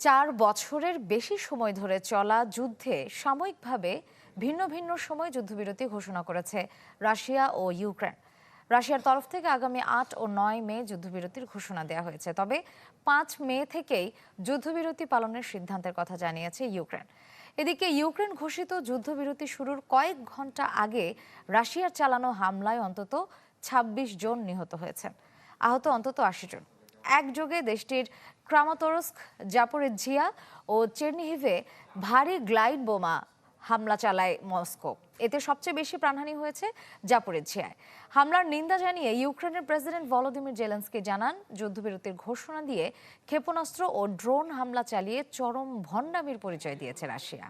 4 বছরের বেশি সময় ধরে চলা যুদ্ধে সাময়িকভাবে ভিন্ন ভিন্ন সময় যুদ্ধবিরতি ঘোষণা করেছে রাশিয়া ও ইউক্রেন। রাশিয়ার তরফ থেকে আগামী 8 ও 9 মে যুদ্ধবিরতির ঘোষণা দেওয়া হয়েছে, তবে 5 মে থেকেই যুদ্ধবিরতি পালনের সিদ্ধান্তের কথা জানিয়েছে ইউক্রেন। এদিকে ইউক্রেন ঘোষিত যুদ্ধবিরতি শুরুর কয়েক ঘন্টা আগে রাশিয়ার চালানো হামলায় অন্তত 26 জন নিহত হয়েছেন, আহত অন্তত 80 জন। একযোগে দেশটির ক্রামাতোরস্ক, জাপোরিজ্জিয়া ও চেরনিহিভে ভারী গ্লাইড বোমা হামলা চালায় মস্কো। এতে সবচেয়ে বেশি প্রাণহানি হয়েছে জাপোরিজ্জিয়ায়। হামলার নিন্দা জানিয়ে ইউক্রেনের প্রেসিডেন্ট ভলোদিমির জেলেনস্কি জানান, যুদ্ধবিরতির ঘোষণা দিয়ে ক্ষেপণাস্ত্র ও ড্রোন হামলা চালিয়ে চরম ভণ্ডামির পরিচয় দিয়েছে রাশিয়া।